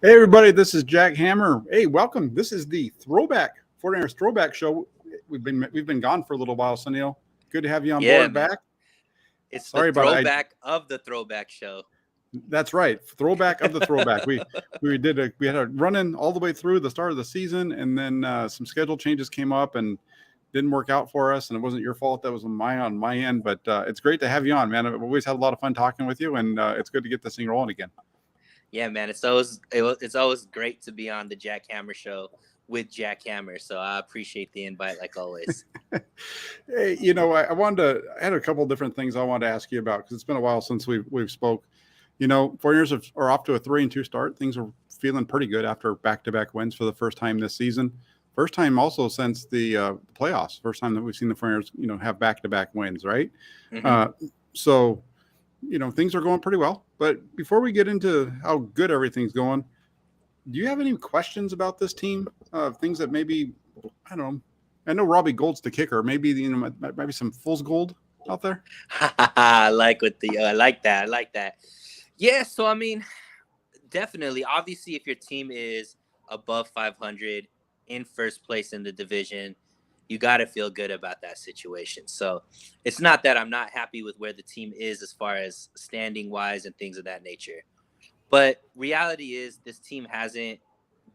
Hey everybody, this is Jack Hammer. Hey, welcome. This is the Throwback 49ers Throwback Show. We've been gone for a little while, Suneil. Good to have you on Yeah, board man. back. It's the Sorry about it. throwback of the Throwback Show. That's right. Throwback of the throwback. We had a run in all the way through the start of the season, and then some schedule changes came up and didn't work out for us. And it wasn't your fault. That was on my end. But it's great to have you on, man. I've always had a lot of fun talking with you, and it's good to get this thing rolling again. Yeah, man. It's always great to be on the Jack Hammer Show with Jack Hammer. So I appreciate the invite, like always. Hey, I had a couple of different things I wanted to ask you about because it's been a while since we've spoke. 4 years are off to a 3-2 start. Things are feeling pretty good after back-to-back wins for the first time this season. First time also since the playoffs. First time that we've seen the 49ers, have back-to-back wins, right? Mm-hmm. So things are going pretty well. But before we get into how good everything's going, do you have any questions about this team? Things that maybe, I don't know. I know Robbie Gold's the kicker. Maybe maybe some Fool's Gold out there. I like that. I like that. Yeah. So I mean, definitely. Obviously, if your team is above 500 in first place in the division, you got to feel good about that situation. So it's not that I'm not happy with where the team is as far as standing wise and things of that nature. But reality is this team hasn't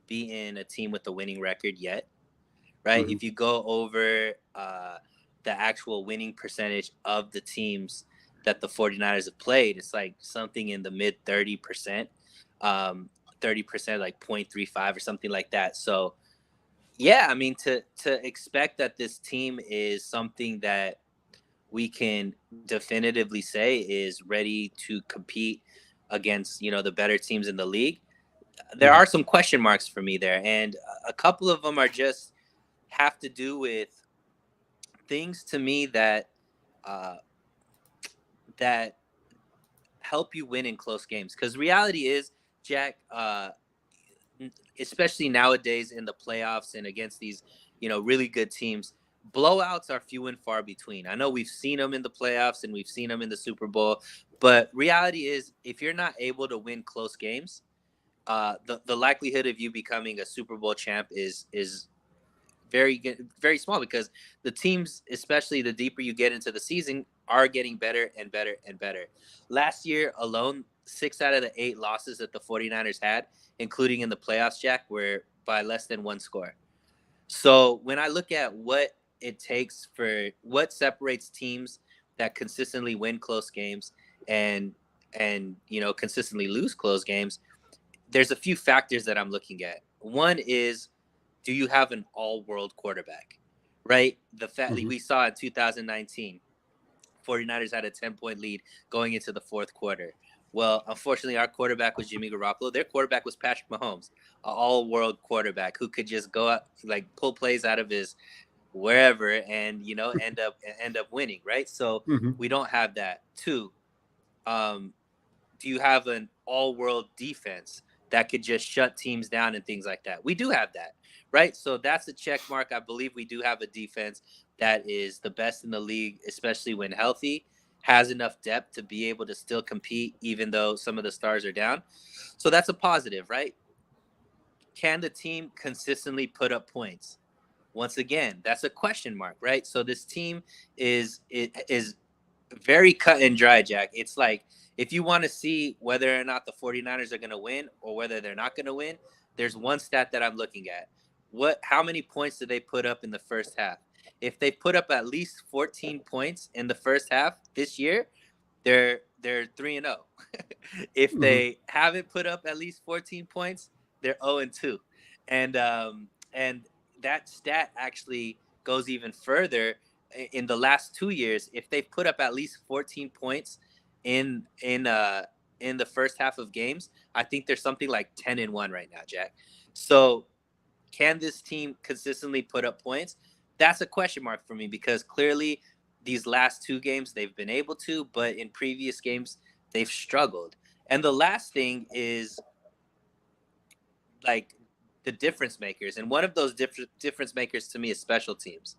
beaten a team with a winning record yet, right? Mm-hmm. If you go over the actual winning percentage of the teams that the 49ers have played, it's like something in the mid 30%, 30%, like 0.35 or something like that. So, yeah, I mean, to expect that this team is something that we can definitively say is ready to compete against, the better teams in the league. There Mm-hmm. are some question marks for me there, and a couple of them are just have to do with things to me uh, that help you win in close games. Because reality is, Jack, especially nowadays in the playoffs and against these, really good teams, blowouts are few and far between. I know we've seen them in the playoffs and we've seen them in the Super Bowl, but reality is, if you're not able to win close games, the likelihood of you becoming a Super Bowl champ is very small, because the teams, especially the deeper you get into the season, are getting better and better and better. Last year alone, 6 out of the 8 losses that the 49ers had, including in the playoffs, Jack, were by less than one score. So when I look at what it takes for what separates teams that consistently win close games and consistently lose close games, there's a few factors that I'm looking at. One is, do you have an all-world quarterback, right? The fact Mm-hmm. we saw in 2019, 49ers had a 10-point lead going into the fourth quarter. Well, unfortunately, our quarterback was Jimmy Garoppolo. Their quarterback was Patrick Mahomes, an all-world quarterback who could just go out, like pull plays out of his wherever and end up winning, right? So Mm-hmm. we don't have that. Two, um, do you have an all-world defense that could just shut teams down and things like that? We do have that, right? So that's a check mark. I believe we do have a defense that is the best in the league, especially when healthy, has enough depth to be able to still compete even though some of the stars are down. So that's a positive, right? Can the team consistently put up points? Once again, that's a question mark, right? So this team is very cut and dry, Jack. It's like, if you want to see whether or not the 49ers are going to win or whether they're not going to win, there's one stat that I'm looking at. How many points did they put up in the first half? If they put up at least 14 points in the first half this year, they're 3-0. If Mm-hmm. they haven't put up at least 14 points, they're 0-2. And that stat actually goes even further. In the last 2 years, if they've put up at least 14 points in the first half of games, I think there's something like 10-1 right now, Jack. So can this team consistently put up points? That's a question mark for me, because clearly these last 2 games they've been able to, but in previous games they've struggled. And the last thing is, like, the difference makers, and one of those difference makers to me is special teams.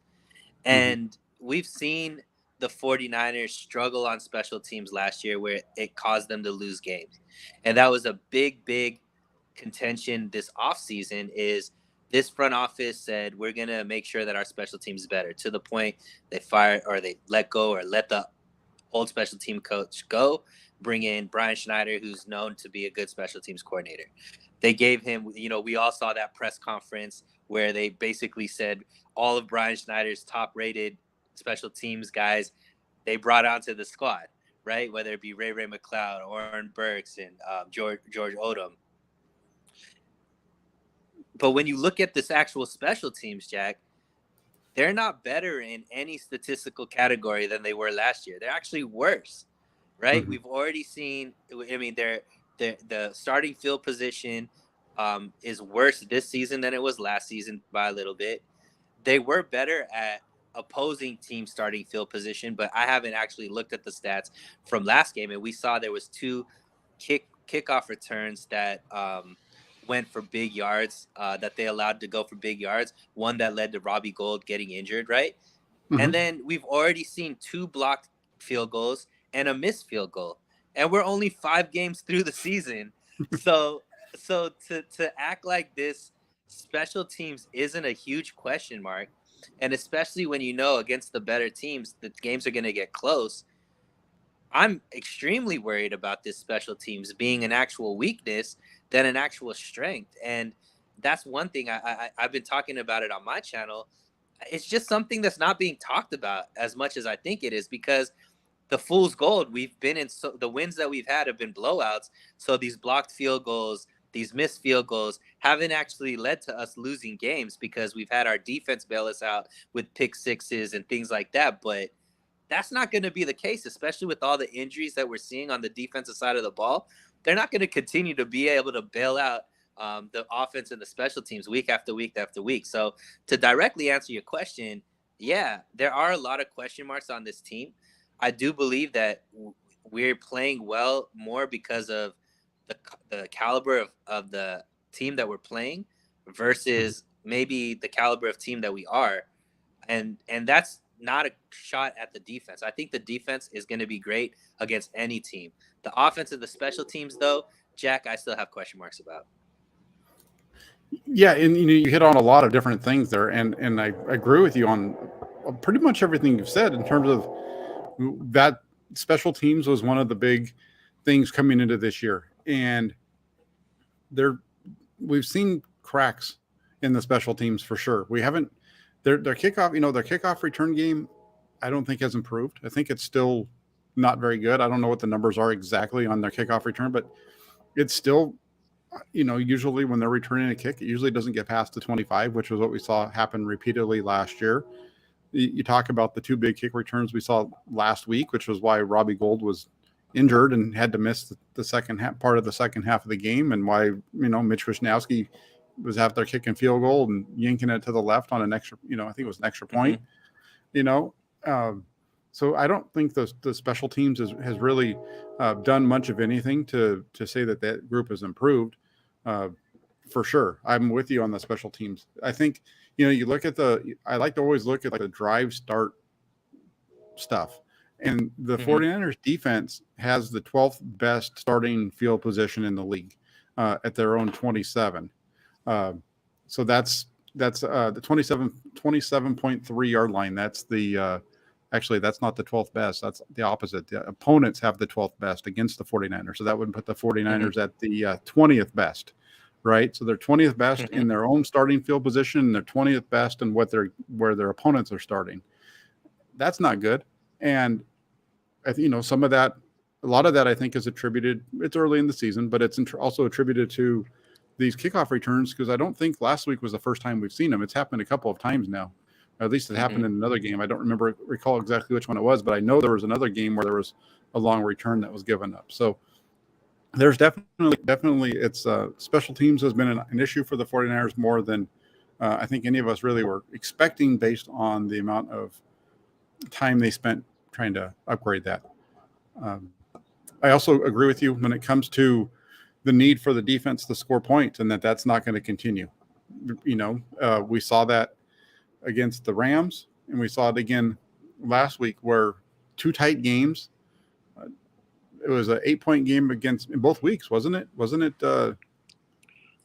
Mm-hmm. And we've seen the 49ers struggle on special teams last year, where it caused them to lose games. And that was a big contention this offseason is this front office said, we're going to make sure that our special teams is better, to the point they fired or they let go or let the old special team coach go, bring in Brian Schneider, who's known to be a good special teams coordinator. They gave him, we all saw that press conference where they basically said all of Brian Schneider's top rated special teams guys, they brought onto the squad, right? Whether it be Ray McLeod, Oren Burks, and George Odom. But when you look at this actual special teams, Jack, they're not better in any statistical category than they were last year. They're actually worse, right? We've already seen, the starting field position is worse this season than it was last season by a little bit. They were better at opposing team starting field position, but I haven't actually looked at the stats from last game, and we saw there was 2 kickoff returns that went for big yards, that they allowed to go for big yards. One that led to Robbie Gould getting injured, right? And then we've already seen 2 blocked field goals and a missed field goal, and we're only 5 games through the season. So to act like this special teams isn't a huge question mark, and especially when against the better teams, the games are going to get close. I'm extremely worried about this special teams being an actual weakness than an actual strength. And that's one thing I've been talking about it on my channel. It's just something that's not being talked about as much as I think it is, because the fool's gold we've been in, so the wins that we've had have been blowouts. So these blocked field goals, these missed field goals haven't actually led to us losing games, because we've had our defense bail us out with pick sixes and things like that. But that's not going to be the case, especially with all the injuries that we're seeing on the defensive side of the ball. They're not going to continue to be able to bail out the offense and the special teams week after week after week. So to directly answer your question, yeah, there are a lot of question marks on this team. I do believe that we're playing well more because of the caliber of the team that we're playing versus maybe the caliber of team that we are. And that's not a shot at the defense. I think the defense is going to be great against any team. The offense and the special teams, though, Jack, I still have question marks about. Yeah, and you hit on a lot of different things there, and I agree with you on pretty much everything you've said in terms of that. Special teams was one of the big things coming into this year, and we've seen cracks in the special teams for sure. We haven't their kickoff, their kickoff return game, I don't think has improved. I think it's still not very good. I don't know what the numbers are exactly on their kickoff return, but it's still, usually when they're returning a kick, it usually doesn't get past the 25, which was what we saw happen repeatedly last year. You talk about the 2 big kick returns we saw last week, which was why Robbie Gould was injured and had to miss the second half, part of the second half of the game, and why, Mitch Wishnowski was out there kicking field goal and yanking it to the left on an extra, I think it was an extra point, so I don't think the special teams has really done much of anything to say that group has improved. For sure. I'm with you on the special teams. I think, you look at I like to always look at the drive start stuff. And the 49ers defense has the 12th best starting field position in the league at their own 27. So that's the 27.3 yard line. That's actually, that's not the 12th best. That's the opposite. The opponents have the 12th best against the 49ers. So that would put the 49ers at the 20th best, right? So they're 20th best in their own starting field position, and they're 20th best in where their opponents are starting. That's not good. And I think, some of that, a lot of that I think is attributed, it's early in the season, but it's also attributed to these kickoff returns, because I don't think last week was the first time we've seen them. It's happened a couple of times now. At least it happened in another game. I don't recall exactly which one it was, but I know there was another game where there was a long return that was given up. So there's definitely it's special teams has been an issue for the 49ers more than I think any of us really were expecting, based on the amount of time they spent trying to upgrade that. I also agree with you when it comes to the need for the defense to score points, and that's not going to continue. We saw that against the Rams, and we saw it again last week, where 2 tight games. It was an 8-point game in both weeks, wasn't it?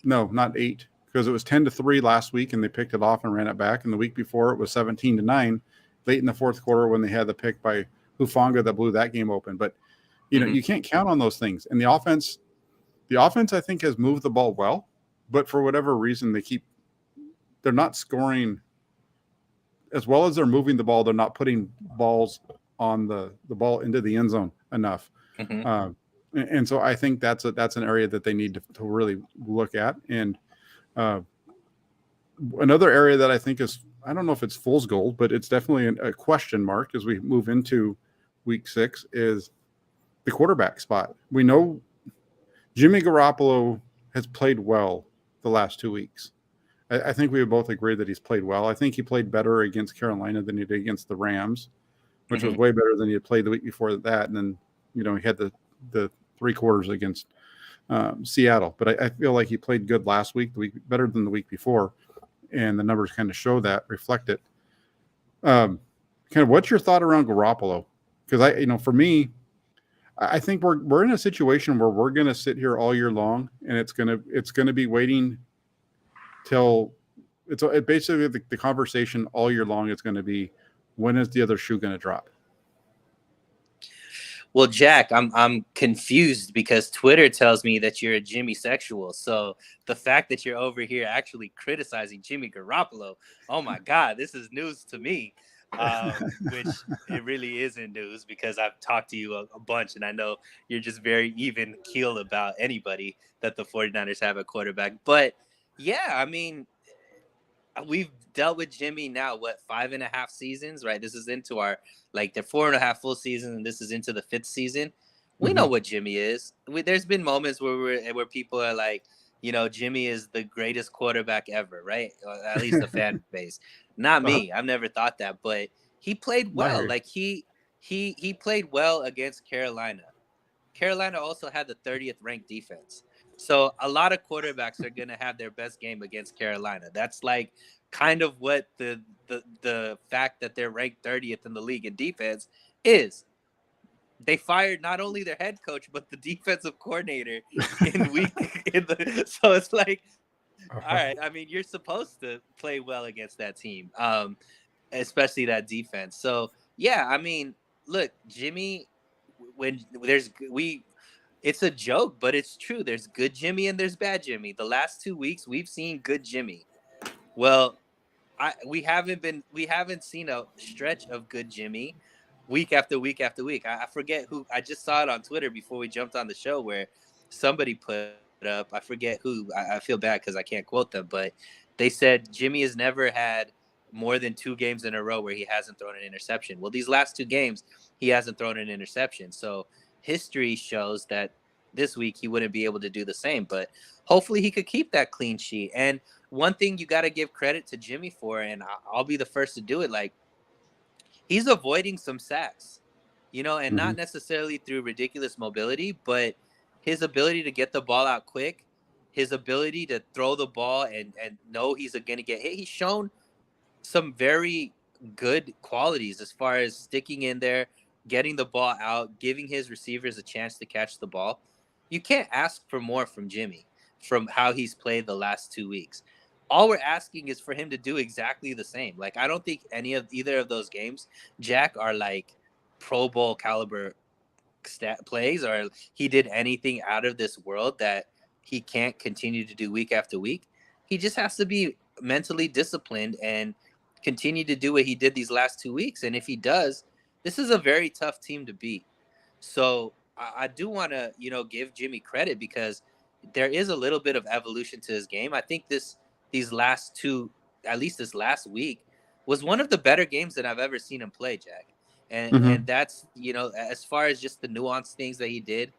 No, not 8, because it was 10-3 last week, and they picked it off and ran it back. And the week before, it was 17-9 late in the fourth quarter when they had the pick by Hufanga that blew that game open. But you can't count on those things. And the offense, I think, has moved the ball well, but for whatever reason, they're not scoring as well as they're moving the ball. They're not putting balls on the ball into the end zone enough. And so I think that's an area that they need to really look at. And another area that I think is, I don't know if it's fool's gold, but it's definitely a question mark as we move into week 6 is the quarterback spot. We know Jimmy Garoppolo has played well the last 2 weeks. I think we would both agree that he's played well. I think he played better against Carolina than he did against the Rams, which was way better than he had played the week before that. And then, he had the 3 quarters against Seattle. But I feel like he played good last week, better than the week before. And the numbers kind of show that, reflect it. Kind of what's your thought around Garoppolo? Because for me, I think we're in a situation where we're going to sit here all year long, and it's going to be waiting till basically the conversation all year long is going to be, when is the other shoe going to drop? Well, Jack, I'm confused because Twitter tells me that you're a Jimmy sexual. So the fact that you're over here actually criticizing Jimmy Garoppolo, oh my God, this is news to me. Which it really isn't news because I've talked to you a bunch, and I know you're just very even keel about anybody that the 49ers have at quarterback. But yeah, I mean, we've dealt with Jimmy now, 5.5 seasons, right? This is into our, they're 4.5 full seasons, and this is into the 5th season. We know what Jimmy is. There's been moments where people are like, Jimmy is the greatest quarterback ever, right? At least the fan base. Not me. I've never thought that, but he played well. Like he played well against Carolina. Carolina also had the 30th ranked defense. So a lot of quarterbacks are going to have their best game against Carolina. That's kind of what the fact that they're ranked 30th in the league in defense is. They fired not only their head coach, but the defensive coordinator so it's all right. I mean, you're supposed to play well against that team, especially that defense. So yeah, I mean, look, Jimmy, it's a joke, but it's true. There's good Jimmy and there's bad Jimmy. The last 2 weeks we've seen good Jimmy. Well, we haven't seen a stretch of good Jimmy week after week after week. I forget who. I just saw it on Twitter before we jumped on the show where somebody put up. I forget who. I feel bad because I can't quote them, but they said Jimmy has never had more than 2 games in a row where he hasn't thrown an interception. Well, these last 2 games, he hasn't thrown an interception. So history shows that this week he wouldn't be able to do the same, but hopefully he could keep that clean sheet. And one thing you got to give credit to Jimmy for, and I'll be the first to do it, he's avoiding some sacks, and not necessarily through ridiculous mobility, but his ability to get the ball out quick, his ability to throw the ball and know he's going to get hit. He's shown some very good qualities as far as sticking in there, getting the ball out, giving his receivers a chance to catch the ball. You can't ask for more from Jimmy from how he's played the last 2 weeks. All we're asking is for him to do exactly the same. I don't think either of those games, Jack, are Pro Bowl caliber stat plays, or he did anything out of this world that he can't continue to do week after week. He just has to be mentally disciplined and continue to do what he did these last 2 weeks. And if he does, this is a very tough team to beat. So I do want to, give Jimmy credit because there is a little bit of evolution to his game. I think these last 2, at least this last week, was one of the better games that I've ever seen him play, Jack. And that's, as far as just the nuanced things that he did,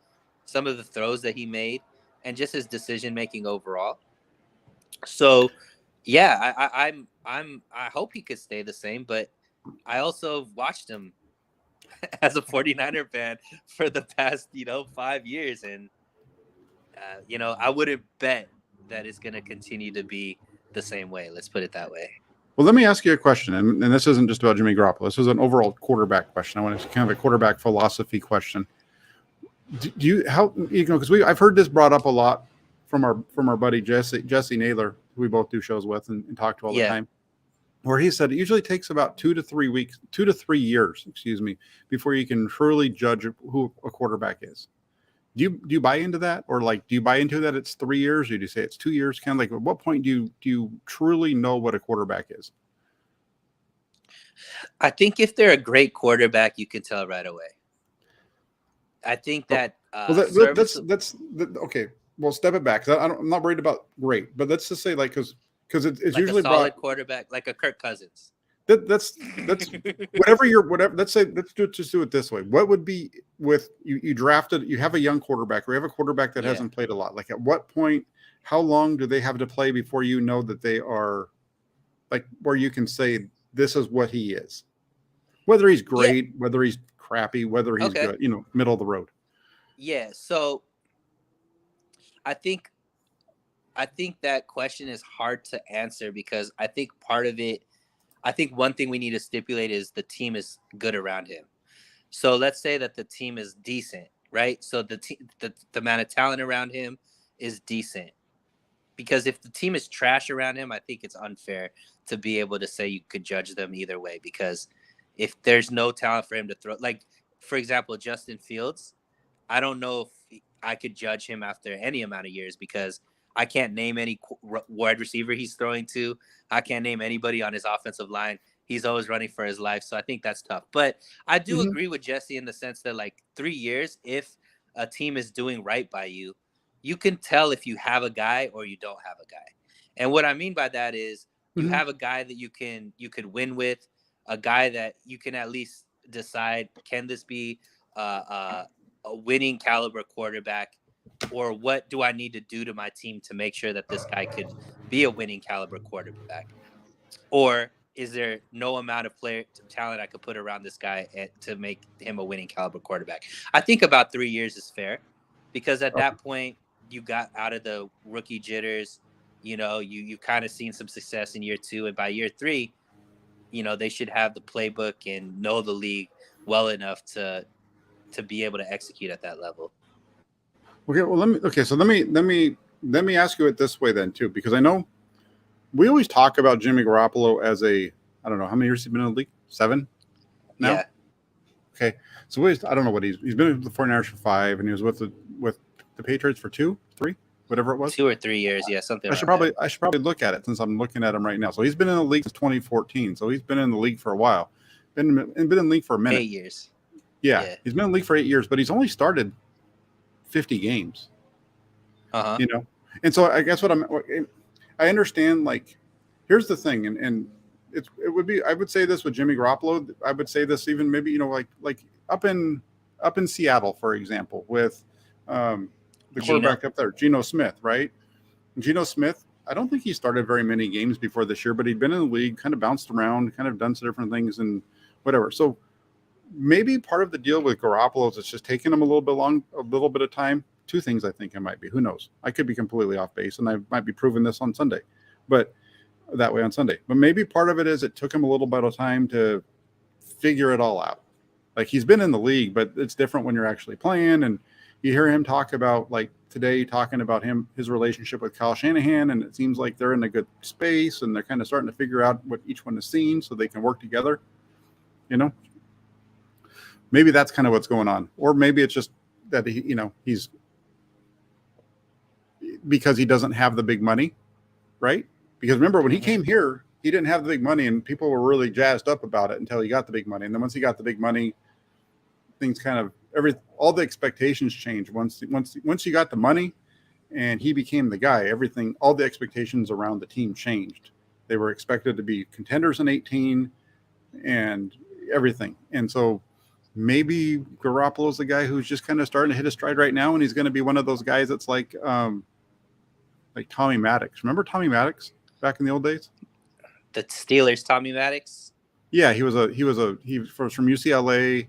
some of the throws that he made, and just his decision making overall. So, yeah, I hope he could stay the same, but I also watched him as a 49er fan for the past, 5 years, and I wouldn't bet that it's going to continue to be the same way. Let's put it that way. Well, let me ask you a question, and this isn't just about Jimmy Garoppolo. This is an overall quarterback question. I want to kind of a quarterback philosophy question. Do you because I've heard this brought up a lot from our buddy Jesse Naylor, who we both do shows with and talk to all the Yeah. time, where he said it usually takes about 2 to 3 years, before you can truly judge who a quarterback is. Do you buy into that, or like do you buy into that it's 3 years, or do you say it's 2 years? Kind of like, at what point do you truly know what a quarterback is? I think if they're a great quarterback, you can tell right away. I think that that's okay. Well, step it back. I'm not worried about great, but let's just say like because it's like usually a solid quarterback, like a Kirk Cousins. That's whatever. Let's do it this way. What would be with you drafted? You have a young quarterback, or you have a quarterback that hasn't played a lot. Like, at what point? How long do they have to play before you know that they are, like, where you can say this is what he is? Whether he's great, whether he's crappy, whether he's good, middle of the road. Yeah. So I think that question is hard to answer, because I think one thing we need to stipulate is the team is good around him. So let's say that the team is decent, right? So the amount of talent around him is decent. Because if the team is trash around him, I think it's unfair to be able to say you could judge them either way. Because if there's no talent for him to throw, like, for example, Justin Fields, I don't know if I could judge him after any amount of years, because I can't name any wide receiver he's throwing to. I can't name anybody on his offensive line. He's always running for his life. So I think that's tough. But I do agree with Jesse in the sense that, like, 3 years, if a team is doing right by you, you can tell if you have a guy or you don't have a guy. And what I mean by that is you have a guy that you could win with, a guy that you can at least decide, can this be a winning caliber quarterback, or what do I need to do to my team to make sure that this guy could be a winning caliber quarterback? Or is there no amount of talent I could put around this guy to make him a winning caliber quarterback? I think about 3 years is fair, because at that point you got out of the rookie jitters. You kind of seen some success in year 2, and by year 3, they should have the playbook and know the league well enough to be able to execute at that level. Okay, well, let me ask you it this way then too, because I know we always talk about Jimmy Garoppolo as I don't know how many years he's been in the league. 7 now. Yeah. Okay, so I don't know what he's been with the 49ers for 5, and he was with the Patriots for 2, 3, whatever it was. 2 or 3 years, yeah, something. I should probably look at it, since I'm looking at him right now. So he's been in the league since 2014. So he's been in the league for a while. Been in the league for a minute. 8 years. Yeah, he's been in the league for 8 years, but he's only started 50 games. And so I guess I understand, like, here's the thing, and it would be, I would say this with Jimmy Garoppolo. I would say this even maybe, like up in Seattle, for example, with the quarterback up there, Geno Smith, right? Geno Smith, I don't think he started very many games before this year, but he'd been in the league, kind of bounced around, kind of done some different things and whatever. So maybe part of the deal with Garoppolo is it's just taking him a little bit of time. 2 things I think it might be. Who knows? I could be completely off base, and I might be proving this on Sunday, but maybe part of it is it took him a little bit of time to figure it all out. Like, he's been in the league, but it's different when you're actually playing. And you hear him talk about, like today, talking about his relationship with Kyle Shanahan, and it seems like they're in a good space, and they're kind of starting to figure out what each one has seen so they can work together. Maybe that's kind of what's going on, or maybe it's just that he's because he doesn't have the big money, right? Because remember, when he came here, he didn't have the big money, and people were really jazzed up about it until he got the big money. And then once he got the big money, things kind of all the expectations changed. Once you got the money and he became the guy, all the expectations around the team changed. They were expected to be contenders in 18 and everything. And so maybe Garoppolo's the guy who's just kind of starting to hit his stride right now, and he's going to be one of those guys that's like Tommy Maddox. Remember Tommy Maddox back in the old days? The Steelers, Tommy Maddox. Yeah, he was from UCLA.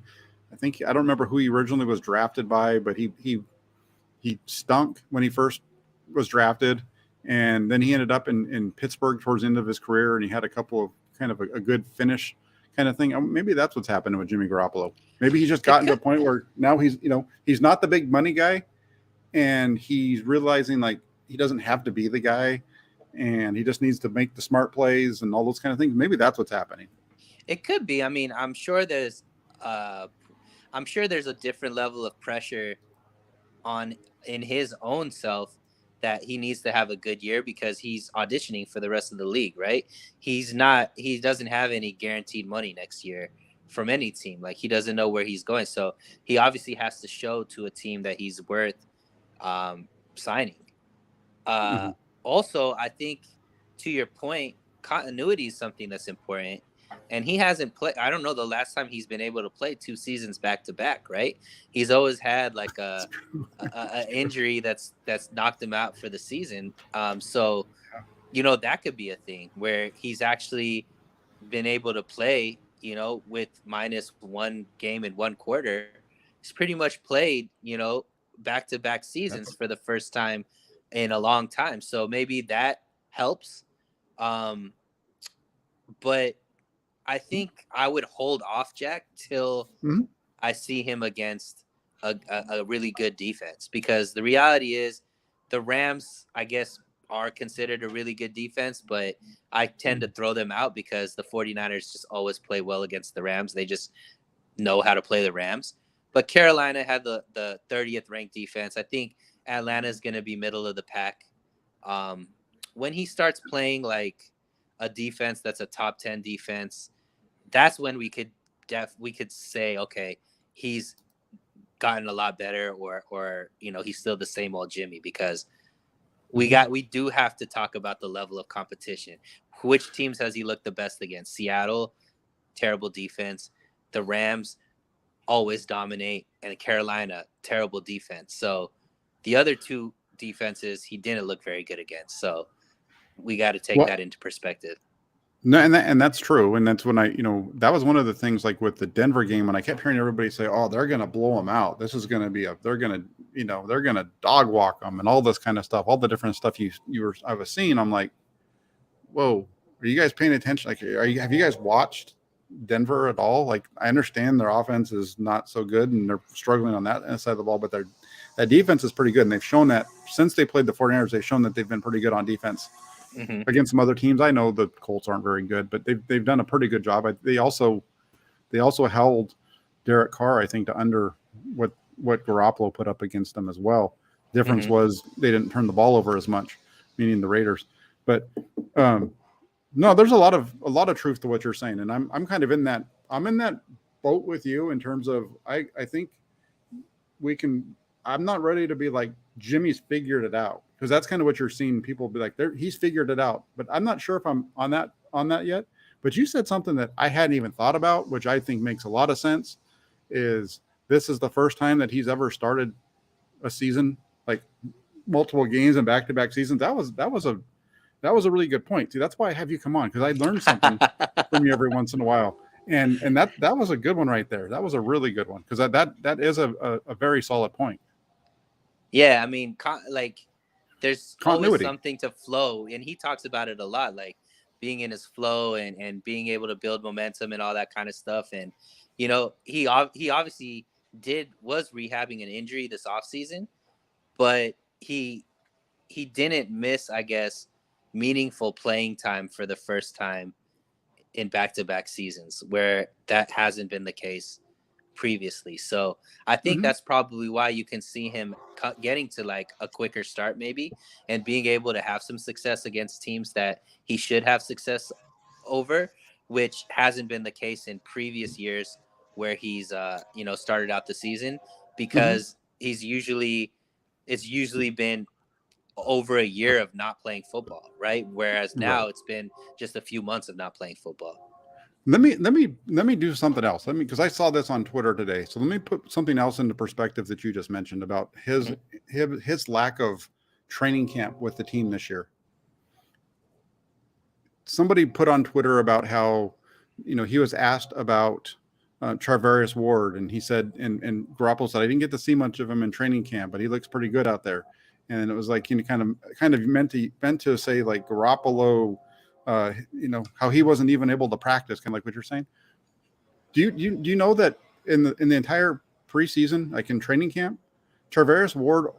I don't remember who he originally was drafted by, but he stunk when he first was drafted, and then he ended up in Pittsburgh towards the end of his career, and he had a couple of kind of a good finish kind of thing. Maybe that's what's happening with Jimmy Garoppolo. Maybe he's just gotten to a point where now he's not the big money guy, and he's realizing, like, he doesn't have to be the guy, and he just needs to make the smart plays and all those kind of things. Maybe that's what's happening. It could be. I mean, uh, I'm sure there's a different level of pressure on in his own self that he needs to have a good year because he's auditioning for the rest of the league, right? He doesn't have any guaranteed money next year from any team. Like, he doesn't know where he's going. So he obviously has to show to a team that he's worth signing. Mm-hmm. Also, I think, to your point, continuity is something that's important. And he hasn't played. I don't know the last time he's been able to play 2 seasons back to back. Right? He's always had like a injury that's knocked him out for the season. So that could be a thing where he's actually been able to play. With minus one game in one quarter, he's pretty much played. Back to back seasons for the first time in a long time. So maybe that helps. But I think I would hold off Jack till I see him against a really good defense, because the reality is the Rams, I guess, are considered a really good defense, but I tend to throw them out because the 49ers just always play well against the Rams. They just know how to play the Rams. But Carolina had the 30th ranked defense. I think Atlanta is going to be middle of the pack. When he starts playing like a defense that's a top 10 defense, that's when we could say, okay, he's gotten a lot better, or he's still the same old Jimmy, because we do have to talk about the level of competition. Which teams has he looked the best against? Seattle, terrible defense. The Rams always dominate, and Carolina, terrible defense. So the other two defenses he didn't look very good against. So we got to take that into perspective. No, and that's true. And that's when that was one of the things, like with the Denver game, when I kept hearing everybody say, oh, they're going to blow them out. This is going to be they're going to dog walk them and all this kind of stuff, all the different stuff I was seeing. I'm like, whoa, are you guys paying attention? Like, have you guys watched Denver at all? Like, I understand their offense is not so good and they're struggling on that side of the ball, but that defense is pretty good. And they've shown that since they played the 49ers, they've shown that they've been pretty good on defense. Against some other teams. I know the Colts aren't very good, but they've done a pretty good job. They also held Derek Carr, I think, to under what Garoppolo put up against them as well. Difference was they didn't turn the ball over as much, meaning the Raiders. But no, there's a lot of truth to what you're saying, and I'm kind of in that boat with you in terms of I think we can. I'm not ready to be like Jimmy's figured it out, because that's kind of what you're seeing. People be like, he's figured it out, but I'm not sure if I'm on that yet. But you said something that I hadn't even thought about, which I think makes a lot of sense. Is this is the first time that he's ever started a season, like multiple games and back-to-back seasons? That was a really good point. See, that's why I have you come on, because I learned something from you every once in a while. And that was a good one right there. That was a really good one, because that is a very solid point. Yeah, I mean, there's Continuity. always something to flow, and he talks about it a lot, like being in his flow and being able to build momentum and all that kind of stuff. And he obviously was rehabbing an injury this offseason, but he didn't miss, I guess, meaningful playing time for the first time in back-to-back seasons, where that hasn't been the case previously. So I think that's probably why you can see him getting to like a quicker start maybe, and being able to have some success against teams that he should have success over, which hasn't been the case in previous years where he's started out the season, because it's usually been over a year of not playing football, right? Whereas now it's been just a few months of not playing football. Let me do something else. Because I saw this on Twitter today. So let me put something else into perspective that you just mentioned about his lack of training camp with the team this year. Somebody put on Twitter about how, he was asked about Charvarius Ward, and he said, and Garoppolo said, I didn't get to see much of him in training camp, but he looks pretty good out there. And it was like, kind of meant to say like Garoppolo, how he wasn't even able to practice, kind of like what you're saying. Do you know that in the entire preseason, like in training camp, Charvarius Ward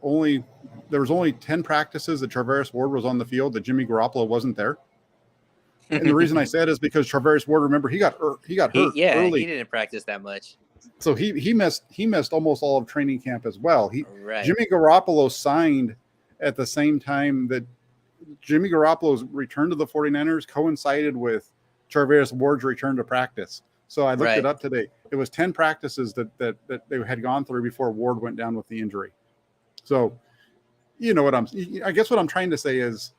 there was only 10 practices that Charvarius Ward was on the field that Jimmy Garoppolo wasn't there. And the reason I said is because Charvarius Ward, remember, he got hurt early. He didn't practice that much. So he missed almost all of training camp as well. Right. Jimmy Garoppolo signed at the same time that Jimmy Garoppolo's return to the 49ers coincided with Charvarius Ward's return to practice. So I looked it up today. It was 10 practices that they had gone through before Ward went down with the injury. So, I guess what I'm trying to say is,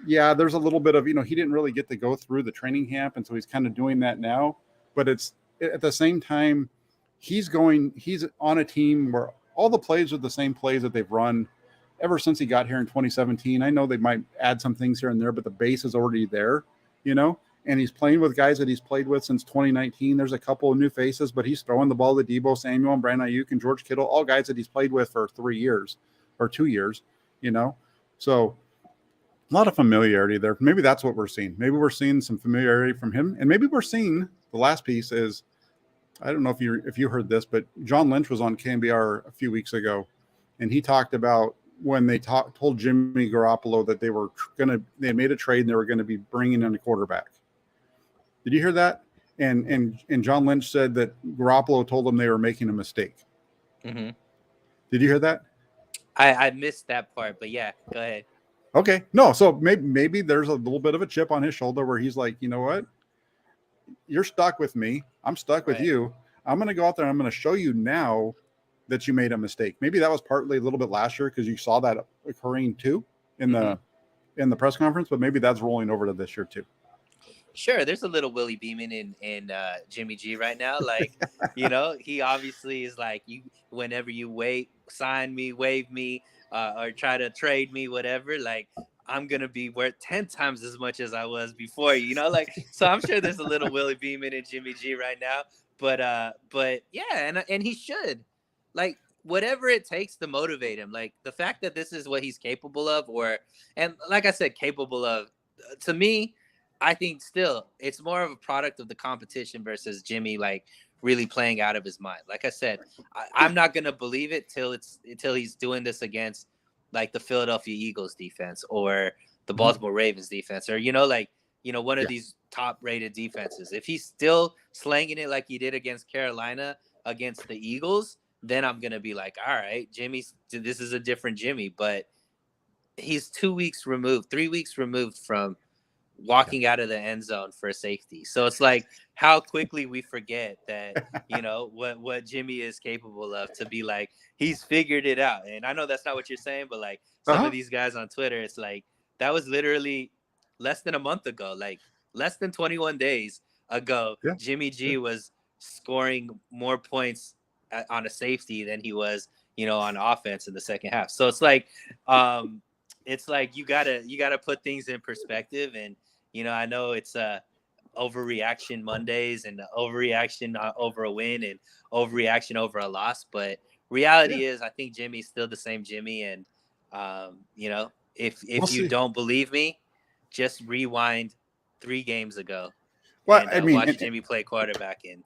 yeah, there's a little bit of, he didn't really get to go through the training camp. And so he's kind of doing that now, but it's at the same time, he's on a team where all the plays are the same plays that they've run ever since he got here in 2017. I know they might add some things here and there, but the base is already there, and he's playing with guys that he's played with since 2019. There's a couple of new faces, but he's throwing the ball to Deebo Samuel and Brandon Ayuk and George Kittle, all guys that he's played with for 3 years or 2 years, So a lot of familiarity there. Maybe that's what we're seeing. Maybe we're seeing some familiarity from him. And maybe we're seeing the last piece is, I don't know if you heard this, but John Lynch was on KNBR a few weeks ago, and he talked about when they told Jimmy Garoppolo that they made a trade and they were going to be bringing in a quarterback. Did you hear that? And John Lynch said that Garoppolo told them they were making a mistake. Mm-hmm. Did you hear that? I missed that part, but yeah, go ahead. Okay. No, so maybe there's a little bit of a chip on his shoulder where he's like, you know what? You're stuck with me. I'm stuck with you. I'm going to go out there and I'm going to show you now that you made a mistake. Maybe that was partly a little bit last year because you saw that occurring too in the press conference, but maybe that's rolling over to this year too. Sure, there's a little Willie Beeman in Jimmy G right now. Like, he obviously is like, whenever you sign me, waive me, or try to trade me, whatever, like, I'm going to be worth 10 times as much as I was before, so I'm sure there's a little Willie Beeman in Jimmy G right now, but yeah, and he should, like, whatever it takes to motivate him, like the fact that this is what he's capable of, and like I said, capable of, to me, I think still it's more of a product of the competition versus Jimmy, like, really playing out of his mind. Like I said, I'm not going to believe it till he's doing this against, like, the Philadelphia Eagles defense or the Baltimore Ravens defense, or, one of these top rated defenses. If he's still slanging it like he did against Carolina, against the Eagles, then I'm going to be like, all right, this is a different Jimmy, but he's 3 weeks removed from walking out of the end zone for a safety. So it's like how quickly we forget that, what Jimmy is capable of, to be like, he's figured it out. And I know that's not what you're saying, but like some of these guys on Twitter, it's like, that was literally less than a month ago, like less than 21 days ago. Yeah. Jimmy G was scoring more points on a safety than he was, on offense in the second half. So it's like, you gotta put things in perspective. And, I know it's overreaction Mondays and overreaction over a win and overreaction over a loss. But reality is, I think Jimmy's still the same Jimmy. And, if you don't believe me, just rewind 3 games ago. Well, and, watch Jimmy play quarterback in.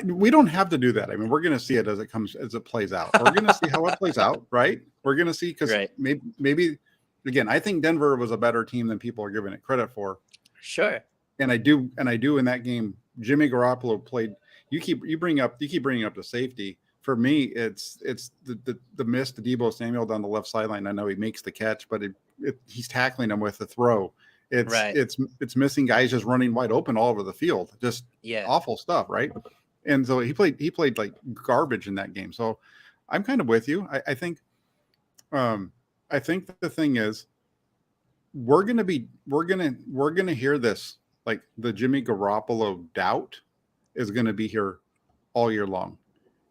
We don't have to do that. I mean, we're going to see it as it plays out. We're going to see how it plays out, right? We're going to see, because maybe again, I think Denver was a better team than people are giving it credit for. Sure. And I do in that game, Jimmy Garoppolo played. You keep bringing up the safety. For me, it's the miss to Deebo Samuel down the left sideline. I know he makes the catch, but he's tackling him with the throw. It's missing guys just running wide open all over the field. Just awful stuff, right? And so he played like garbage in that game. So I'm kind of with you. I think the thing is, we're gonna hear this, like the Jimmy Garoppolo doubt is gonna be here all year long.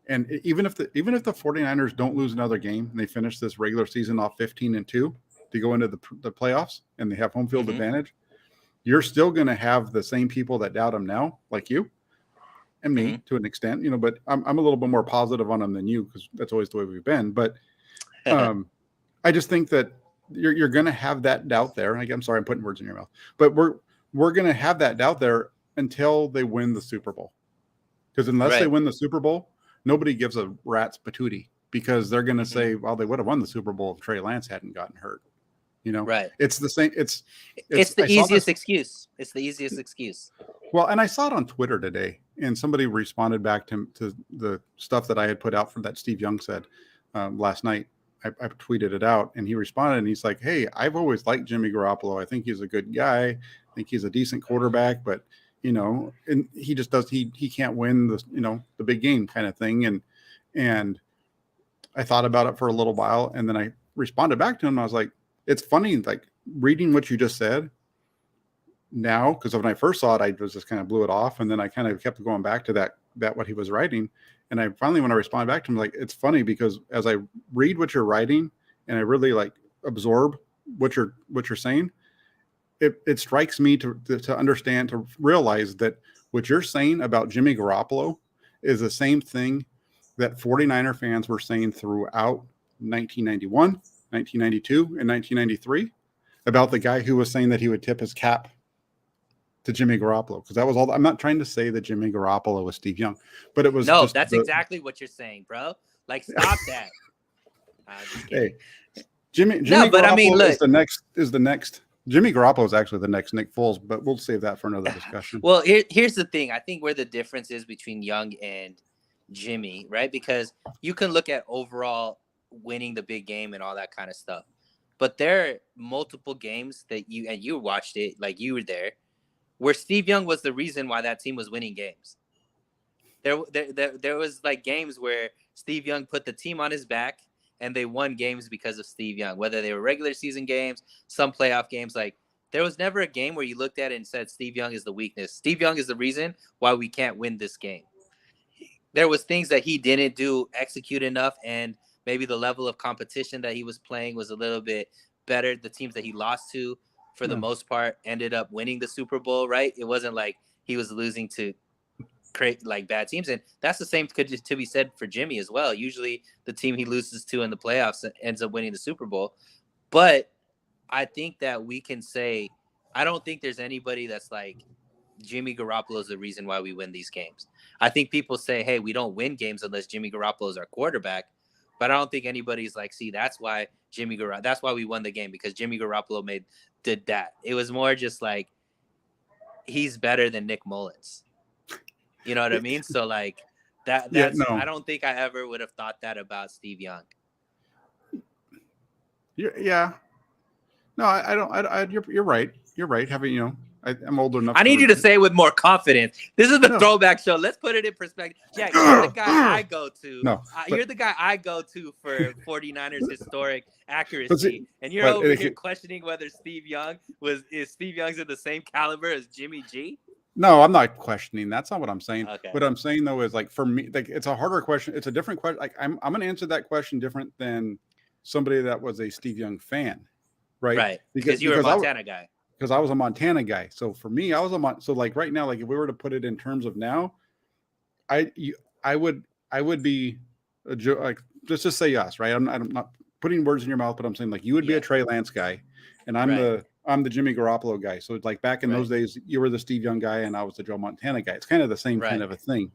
And even if the 49ers don't lose another game and they finish this regular season off 15-2 to go into the playoffs and they have home field advantage, you're still going to have the same people that doubt them now, like you and me to an extent, but I'm a little bit more positive on them than you, because that's always the way we've been. But I just think that you're going to have that doubt there. I'm sorry, I'm putting words in your mouth, but we're going to have that doubt there until they win the Super Bowl. Because unless they win the Super Bowl, nobody gives a rat's patootie because they're going to say, well, they would have won the Super Bowl if Trey Lance hadn't gotten hurt. Right. It's the same. It's the easiest excuse. It's the easiest excuse. Well, and I saw it on Twitter today, and somebody responded back to the stuff that I had put out for that Steve Young said last night. I tweeted it out, and he responded, and he's like, hey, I've always liked Jimmy Garoppolo. I think he's a good guy. I think he's a decent quarterback, but, and he just he can't win the big game kind of thing. And I thought about it for a little while, and then I responded back to him. I was like, it's funny, like reading what you just said now, because when I first saw it, I just kind of blew it off. And then I kind of kept going back to that what he was writing. And I finally, when I responded back to him, like, it's funny because as I read what you're writing and I really like absorb what you're saying, it strikes me to understand, to realize that what you're saying about Jimmy Garoppolo is the same thing that 49er fans were saying throughout 1991, 1992, and 1993 about the guy who was saying that he would tip his cap to Jimmy Garoppolo, because that was all. I'm not trying to say that Jimmy Garoppolo was Steve Young, but it was that's exactly what you're saying, bro. Like, stop that. Hey, Jimmy Garoppolo, I mean, look, is the next. Jimmy Garoppolo is actually the next Nick Foles, but we'll save that for another discussion. Well, here's the thing. I think where the difference is between Young and Jimmy, right? Because you can look at overall winning the big game and all that kind of stuff, but there are multiple games that you watched it, like you were there, where Steve Young was the reason why that team was winning games. There was like games where Steve Young put the team on his back and they won games because of Steve Young, whether they were regular season games, some playoff games. Like, there was never a game where you looked at it and said Steve Young is the weakness. Steve Young is the reason why we can't win this game. There was things that he didn't execute enough, and maybe the level of competition that he was playing was a little bit better. The teams that he lost to, for the most part, ended up winning the Super Bowl, right? It wasn't like he was losing to create like bad teams. And that's the same to be said for Jimmy as well. Usually the team he loses to in the playoffs ends up winning the Super Bowl. But I think that we can say, I don't think there's anybody that's like, Jimmy Garoppolo is the reason why we win these games. I think people say, hey, we don't win games unless Jimmy Garoppolo is our quarterback. But I don't think anybody's like, see, that's why we won the game, because Jimmy Garoppolo did that. It was more just like, he's better than Nick Mullins. You know what I mean? So like I don't think I ever would have thought that about Steve Young. Yeah. No, I don't. You're right. You're right. Having, I'm old enough. I need you to say it with more confidence. This is the Throwback Show. Let's put it in perspective. Jack, you're the guy I go to. You're the guy I go to for 49ers historic accuracy. And you're over here questioning whether Steve Young's in the same caliber as Jimmy G? No, I'm not questioning. That's not what I'm saying. Okay. What I'm saying though is, like, for me, like, it's a harder question. It's a different question. Like, I'm going to answer that question different than somebody that was a Steve Young fan, right? Right. Because you were a Montana guy. Because I was a Montana guy. So for me, so like right now, like if we were to put it in terms of now, I would be like, let's just say yes, right? I'm not putting words in your mouth, but I'm saying, like, you would be a Trey Lance guy, and I'm the Jimmy Garoppolo guy. So it's like back in those days, you were the Steve Young guy and I was the Joe Montana guy. It's kind of the same kind of a thing,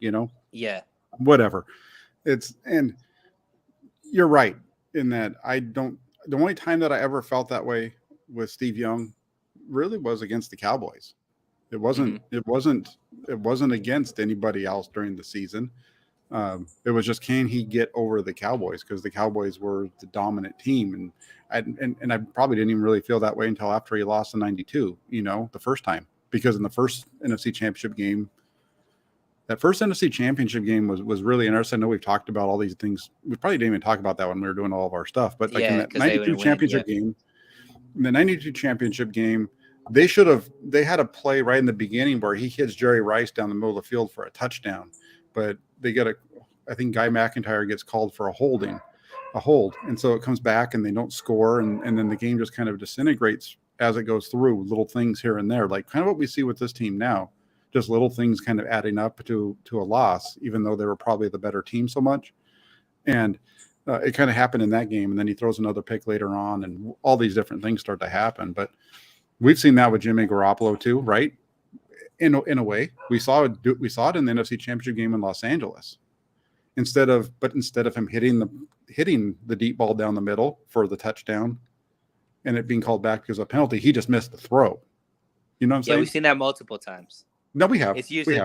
Yeah. Whatever. And you're right in that the only time that I ever felt that way with Steve Young really was against the Cowboys. It wasn't against anybody else during the season. It was just, can he get over the Cowboys? Because the Cowboys were the dominant team, and I probably didn't even really feel that way until after he lost in '92. The first time, because in the first NFC Championship game, was really interesting. I know we've talked about all these things. We probably didn't even talk about that when we were doing all of our stuff. But like in that '92 championship game, they had a play right in the beginning where he hits Jerry Rice down the middle of the field for a touchdown. But I think Guy McIntyre gets called for a hold. And so it comes back and they don't score. And then the game just kind of disintegrates as it goes through, little things here and there, like kind of what we see with this team now, just little things kind of adding up to a loss, even though they were probably the better team so much. And it kind of happened in that game. And then he throws another pick later on and all these different things start to happen. But we've seen that with Jimmy Garoppolo too, right? In a way, we saw it in the NFC Championship game in Los Angeles. Instead of him hitting hitting the deep ball down the middle for the touchdown and it being called back because of a penalty. He just missed the throw. You know what I'm saying? We've seen that multiple times. No, we have. It's usually,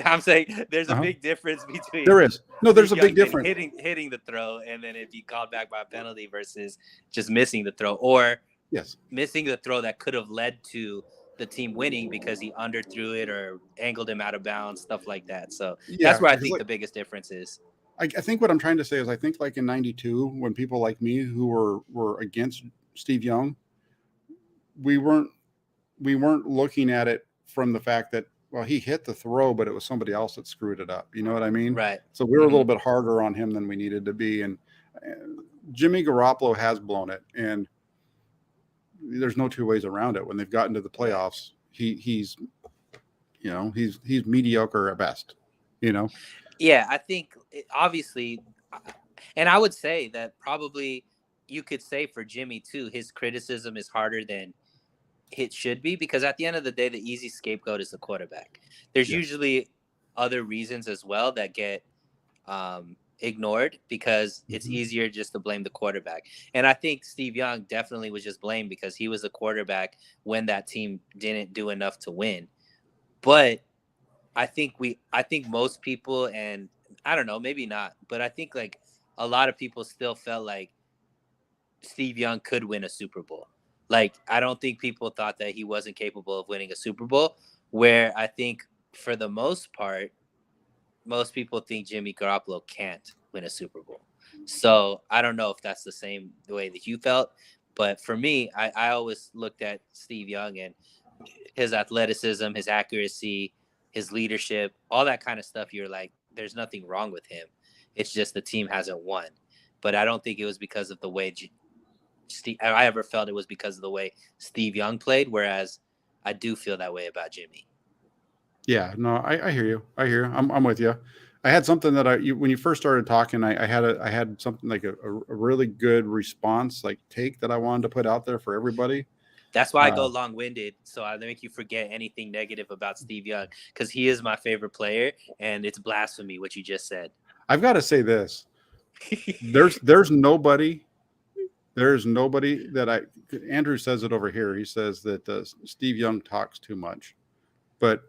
I'm saying there's a big difference between. There is. No, there's a big difference. Hitting the throw and then it be called back by a penalty versus just missing the throw or missing the throw that could have led to the team winning because he underthrew it or angled him out of bounds, stuff like that. So that's where I think the biggest difference is. I think what I'm trying to say is I think like in 92, when people like me who were against Steve Young, we weren't looking at it from the fact that, well, he hit the throw, but it was somebody else that screwed it up. You know what I mean? Right. So we were a little bit harder on him than we needed to be. And Jimmy Garoppolo has blown it. And there's no two ways around it. When they've gotten to the playoffs, he's mediocre at best, you know? Yeah, I think obviously, and I would say that probably you could say for Jimmy too, his criticism is harder than it should be because at the end of the day, the easy scapegoat is the quarterback. There's usually other reasons as well that get ignored because it's easier just to blame the quarterback. And I think Steve Young definitely was just blamed because he was the quarterback when that team didn't do enough to win. But I think most people, and I don't know, maybe not, but I think like a lot of people still felt like Steve Young could win a Super Bowl. Like, I don't think people thought that he wasn't capable of winning a Super Bowl, where I think for the most part, most people think Jimmy Garoppolo can't win a Super Bowl. So I don't know if that's the same way that you felt. But for me, I always looked at Steve Young and his athleticism, his accuracy, his leadership, all that kind of stuff. You're like, there's nothing wrong with him. It's just the team hasn't won. But I don't think it was because of the way I ever felt it was because of the way Steve Young played, whereas I do feel that way about Jimmy. Yeah, no, I hear you. I'm with you. I had something that when you first started talking, I had something like a really good response, like take that I wanted to put out there for everybody. That's why I go long-winded, so I make you forget anything negative about Steve Young, because he is my favorite player, and it's blasphemy what you just said. I've got to say this: there's nobody that Andrew says it over here. He says that Steve Young talks too much,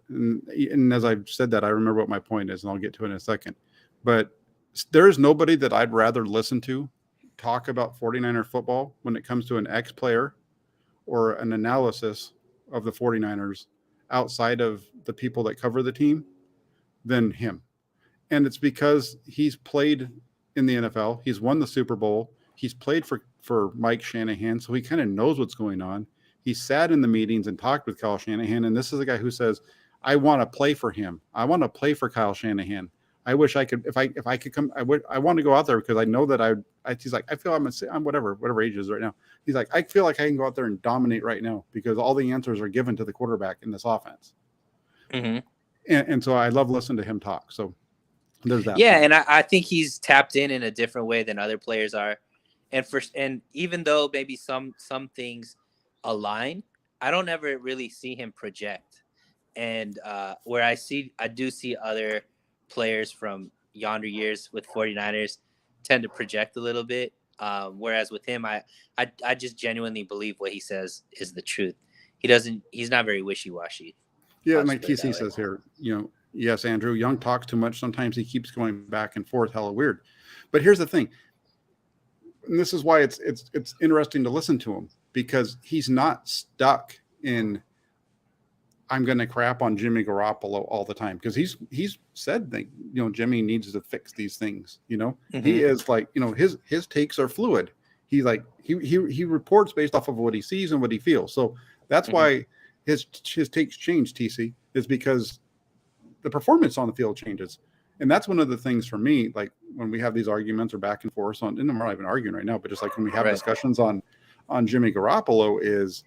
and as I've said that, I remember what my point is, and I'll get to it in a second. But there is nobody that I'd rather listen to talk about 49er football when it comes to an ex-player or an analysis of the 49ers outside of the people that cover the team than him. And it's because he's played in the NFL. He's won the Super Bowl. He's played for Mike Shanahan, so he kind of knows what's going on. He sat in the meetings and talked with Kyle Shanahan, and this is a guy who says, I want to play for him. I want to play for Kyle Shanahan. I wish I could, if I could come, I want to go out there because I know that he's like, I feel I'm whatever age is right now. He's like, I feel like I can go out there and dominate right now because all the answers are given to the quarterback in this offense. Mm-hmm. And so I love listening to him talk. So there's that. Yeah. And I think he's tapped in a different way than other players are. And even though maybe some things align, I don't ever really see him project. And where I do see other players from yonder years with 49ers tend to project a little bit. Whereas with him, I just genuinely believe what he says is the truth. He's not very wishy-washy. Yeah. And like TC says here, yes, Andrew, Young talks too much. Sometimes he keeps going back and forth, hella weird. But here's the thing. And this is why it's interesting to listen to him, because he's not stuck in, I'm going to crap on Jimmy Garoppolo all the time, because he's said that, Jimmy needs to fix these things. Mm-hmm. He is like, his takes are fluid. He reports based off of what he sees and what he feels. So that's why his takes change, TC, is because the performance on the field changes. And that's one of the things for me, like when we have these arguments or back and forth and I'm not even arguing right now, but just like when we have discussions on Jimmy Garoppolo, is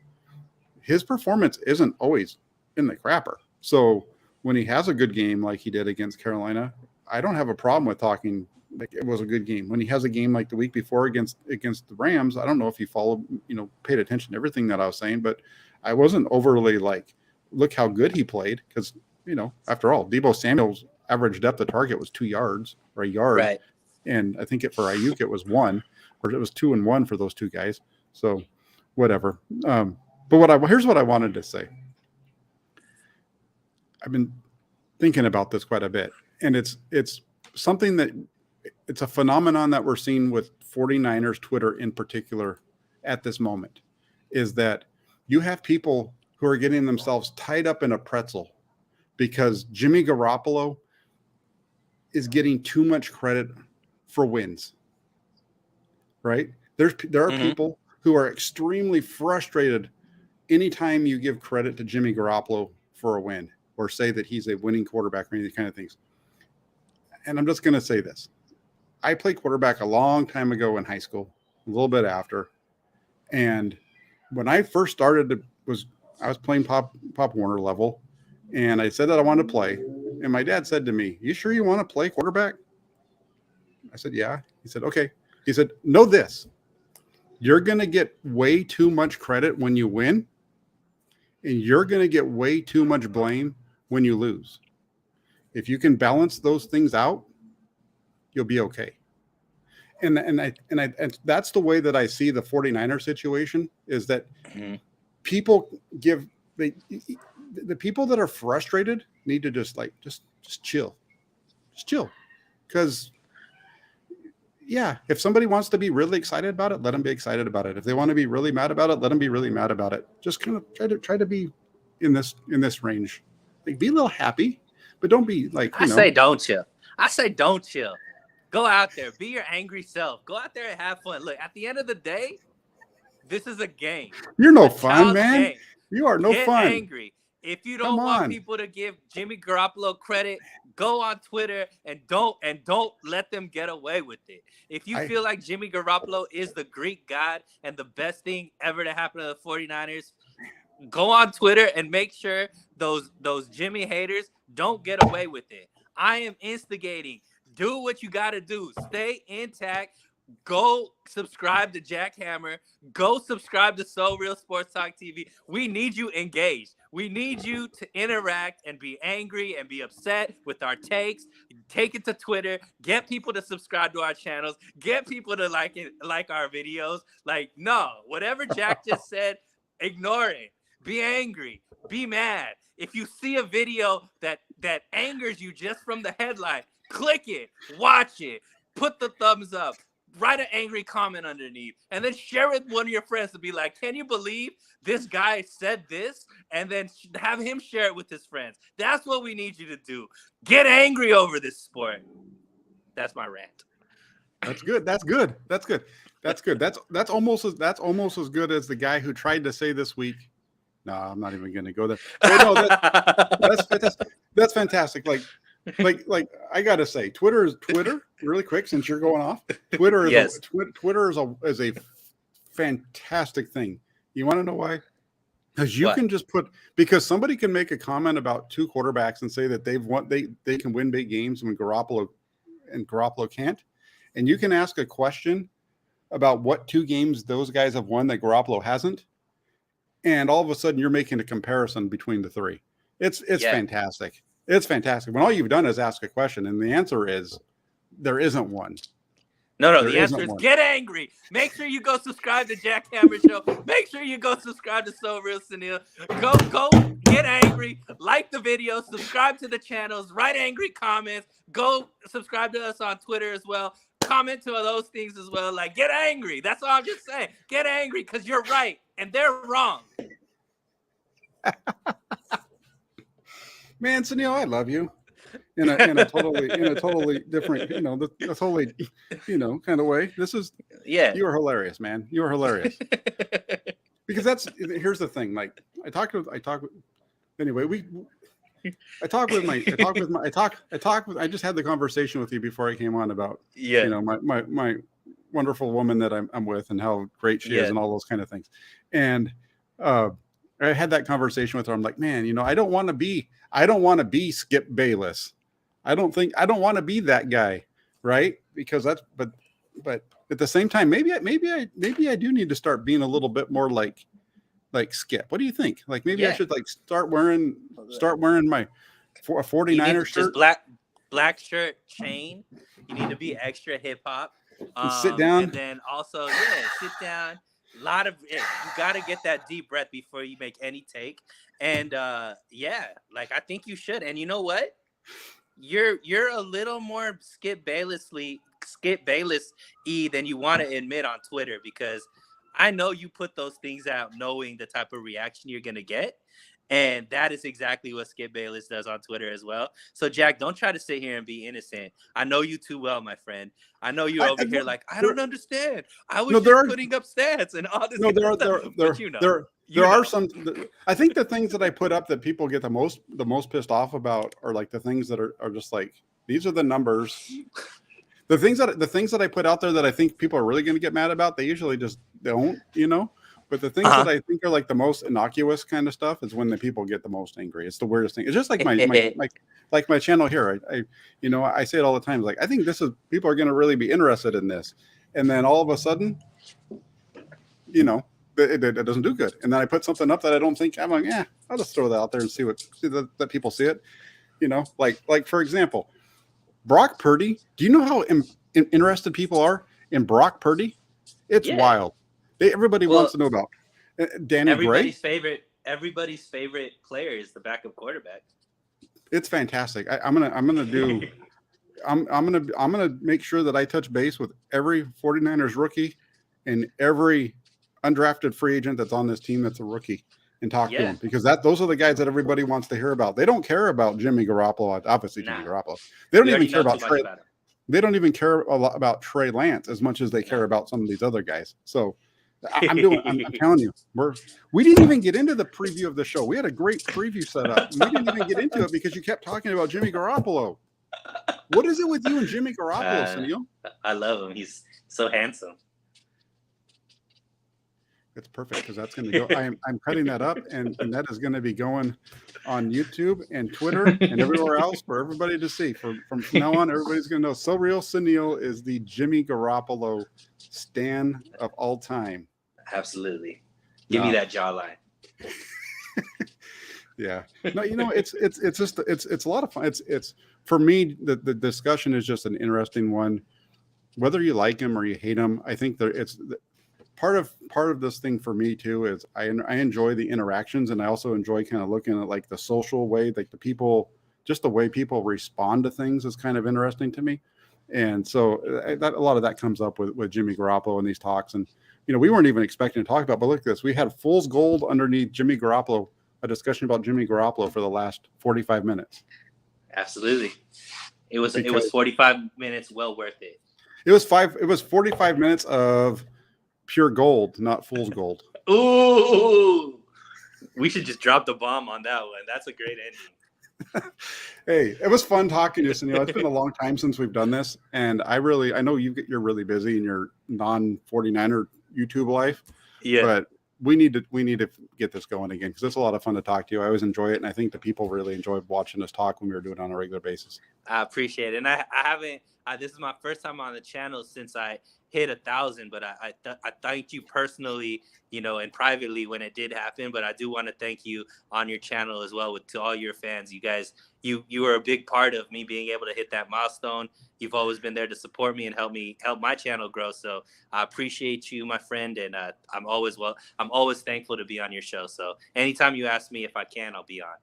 his performance isn't always in the crapper. So when he has a good game like he did against Carolina, I don't have a problem with talking like it was a good game. When he has a game like the week before against the Rams, I don't know if you followed, paid attention to everything that I was saying, but I wasn't overly like, look how good he played, because, after all, Deebo Samuel's average depth of target was 2 yards or a yard. Right. And I think for Ayuk it was 1, or it was 2 and 1 for those two guys. So whatever. But here's what I wanted to say. I've been thinking about this quite a bit, and it's something that it's a phenomenon that we're seeing with 49ers Twitter in particular at this moment, is that you have people who are getting themselves tied up in a pretzel because Jimmy Garoppolo is getting too much credit for wins, right? There are people who are extremely frustrated anytime you give credit to Jimmy Garoppolo for a win or say that he's a winning quarterback or any kind of things. And I'm just going to say this. I played quarterback a long time ago in high school, a little bit after. And when I first started, I was playing Pop Warner level, and I said that I wanted to play. And my dad said to me, "You sure you want to play quarterback?" I said, "Yeah." He said, "Okay." He said, "Know this. You're going to get way too much credit when you win, and you're going to get way too much blame when you lose. If you can balance those things out, you'll be okay." And that's the way that I see the 49er situation, is that people the people that are frustrated need to just chill. Just chill. Because if somebody wants to be really excited about it, let them be excited about it. If they want to be really mad about it, let them be really mad about it. Just kind of try to be in this range. Like, be a little happy, but don't be like, I say don't chill. Go out there, be your angry self. Go out there and have fun. Look, at the end of the day, this is a game. You're no fun, man. Game. You are no fun. Get angry. If you don't want people to give Jimmy Garoppolo credit, go on Twitter and don't let them get away with it. If you feel like Jimmy Garoppolo is the Greek god and the best thing ever to happen to the 49ers, go on Twitter and make sure those Jimmy haters don't get away with it. I am instigating. Do what you got to do. Stay intact. Go subscribe to Jack Hammer. Go subscribe to So Real Sports Talk TV. We need you engaged. We need you to interact and be angry and be upset with our takes. Take it to Twitter. Get people to subscribe to our channels. Get people to like our videos. Like, no, whatever Jack just said, ignore it. Be angry. Be mad. If you see a video that angers you just from the headline, click it, watch it, put the thumbs up, write an angry comment underneath, and then share it with one of your friends to be like, "Can you believe this guy said this?" And then have him share it with his friends. That's what we need you to do. Get angry over this sport. That's my rant. That's good. That's almost as good as the guy who tried to say this week. No, I'm not even going to go there. No, that's fantastic. Like I gotta say, Twitter really quick, since you're going off. Twitter is a fantastic thing. You want to know why? Because you can just because somebody can make a comment about two quarterbacks and say that they can win big games when Garoppolo can't, and you can ask a question about what 2 games those guys have won that Garoppolo hasn't, and all of a sudden you're making a comparison between the 3. It's fantastic. It's fantastic when all you've done is ask a question, and the answer is there isn't one. No, the answer is get angry. Make sure you go subscribe to Jack Hammer Show. Make sure you go subscribe to So Real Suneil. Go get angry. Like the video. Subscribe to the channels. Write angry comments. Go subscribe to us on Twitter as well. Comment to those things as well. Like, get angry. That's all I'm just saying. Get angry because you're right and they're wrong. Man, Suneil, I love you in a totally different, a totally, kind of way. This is, you are hilarious, man. You are hilarious. Because here's the thing. Like I just had the conversation with you before I came on about, my wonderful woman that I'm with and how great she is and all those kind of things. And, I had that conversation with her. I'm like, man, I don't want to be Skip Bayless. I don't want to be that guy, right? Because but at the same time, maybe I do need to start being a little bit more like Skip. What do you think? Like maybe I should start wearing my 49er shirt. Just black shirt, chain, You need to be extra hip hop. Sit down. And then also, sit down. You got to get that deep breath before you make any take. And like I think you should. And you know what? You're a little more Skip Bayless-y than you want to admit on Twitter, because I know you put those things out knowing the type of reaction you're gonna get. And that is exactly what Skip Bayless does on Twitter as well. So, Jack, don't try to sit here and be innocent. I know you too well, my friend. I know you're over here like, I don't understand. I was just putting up stats and all this. No, there are some. I think the things that I put up that people get the most pissed off about are like the things that are just like, these are the numbers. The things that I put out there that I think people are really going to get mad about, they usually just don't, But the things that I think are like the most innocuous kind of stuff is when the people get the most angry. It's the weirdest thing. It's just like my channel here. I say it all the time. Like, I think people are going to really be interested in this, and then all of a sudden, it doesn't do good. And then I put something up that I don't think, I'm like, I'll just throw that out there and see that people see it. Like for example, Brock Purdy. Do you know how interested people are in Brock Purdy? It's wild. Everybody wants to know about Danny Gray. Everybody's favorite player is the backup quarterback. It's fantastic. I'm gonna make sure that I touch base with every 49ers rookie and every undrafted free agent that's on this team that's a rookie and talk to them, because those are the guys that everybody wants to hear about. They don't care about Jimmy Garoppolo. Obviously, Jimmy Garoppolo. They don't even care about Trey. They don't even care a lot about Trey Lance as much as they care about some of these other guys. So. I'm telling you, we didn't even get into the preview of the show. We had a great preview set up. We didn't even get into it because you kept talking about Jimmy Garoppolo. What is it with you and Jimmy Garoppolo, Suneil? I love him. He's so handsome. It's perfect, because that's going to go. I'm cutting that up, and that is going to be going on YouTube and Twitter and everywhere else for everybody to see. From now on, everybody's going to know So Real Suneil is the Jimmy Garoppolo stan of all time. Absolutely. Give me that jawline. Yeah. No, it's a lot of fun. It's for me, the discussion is just an interesting one. Whether you like him or you hate him, I think it's part of this thing for me too is I enjoy the interactions, and I also enjoy kind of looking at like the social way, like the people, just the way people respond to things is kind of interesting to me. And so that a lot of that comes up with Jimmy Garoppolo in these talks. And, we weren't even expecting to talk about, but look at this. We had Fool's Gold underneath Jimmy Garoppolo, a discussion about Jimmy Garoppolo for the last 45 minutes. Absolutely. It was 45 minutes well worth it. It was 45 minutes of pure gold, not fool's gold. Ooh, we should just drop the bomb on that one. That's a great ending. Hey, it was fun talking to you, Suneil. It's been a long time since we've done this, and I know you're really busy in your non-49er YouTube life. Yeah, but we need to get this going again, because it's a lot of fun to talk to you. I always enjoy it, and I think the people really enjoyed watching us talk when we were doing it on a regular basis. I appreciate it, and I haven't. This is my first time on the channel since I hit 1,000, but I thank you personally, and privately when it did happen. But I do want to thank you on your channel as well, to all your fans. You guys, you were a big part of me being able to hit that milestone. You've always been there to support me and help my channel grow. So I appreciate you, my friend, and I'm always thankful to be on your show. So anytime you ask me if I can, I'll be on.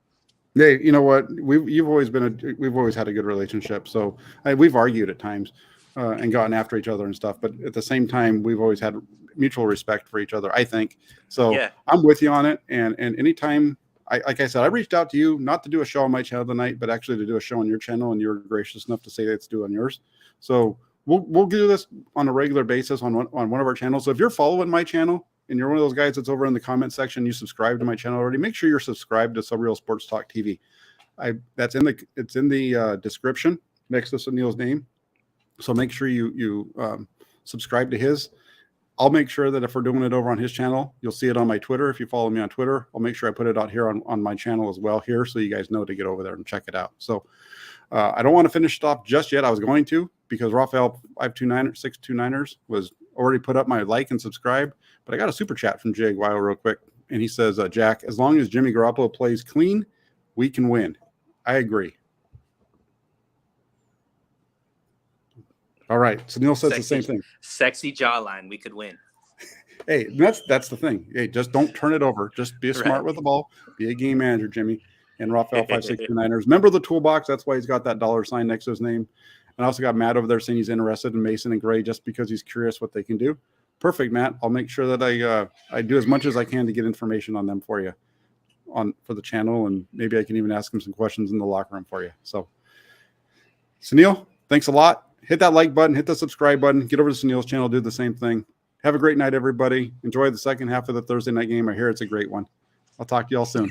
Hey, you know what? We've always had a good relationship. So we've argued at times and gotten after each other and stuff, but at the same time, we've always had mutual respect for each other, I think. So yeah. I'm with you on it. And anytime, like I said, I reached out to you not to do a show on my channel tonight, but actually to do a show on your channel, and you were gracious enough to say let's do it on yours. So we'll do this on a regular basis on one of our channels. So if you're following my channel and you're one of those guys that's over in the comment section, you subscribe to my channel already, make sure you're subscribed to Subreal Sports Talk TV. It's in the description next to Suneil's name. So make sure you subscribe to his. I'll make sure that if we're doing it over on his channel, you'll see it on my Twitter. If you follow me on Twitter, I'll make sure I put it out here on my channel as well here, so you guys know to get over there and check it out. So I don't want to finish it off just yet. I was going to, because Raphael 629ers was already put up my like and subscribe, but I got a super chat from Jay Guile real quick, and he says, Jack, as long as Jimmy Garoppolo plays clean, we can win. I agree. All right. So Neil says the same thing. Sexy jawline. We could win. Hey, that's the thing. Hey, just don't turn it over. Just be smart with the ball. Be a game manager, Jimmy. And Raphael 569ers. Member of the toolbox. That's why he's got that $sign next to his name. And I also got Matt over there saying he's interested in Mason and Gray just because he's curious what they can do. Perfect, Matt. I'll make sure that I do as much as I can to get information on them for you for the channel, and maybe I can even ask him some questions in the locker room for you. So, Suneil, thanks a lot. Hit that like button, hit the subscribe button, get over to Suneil's channel, do the same thing. Have a great night, everybody. Enjoy the second half of the Thursday night game. I hear it's a great one. I'll talk to y'all soon.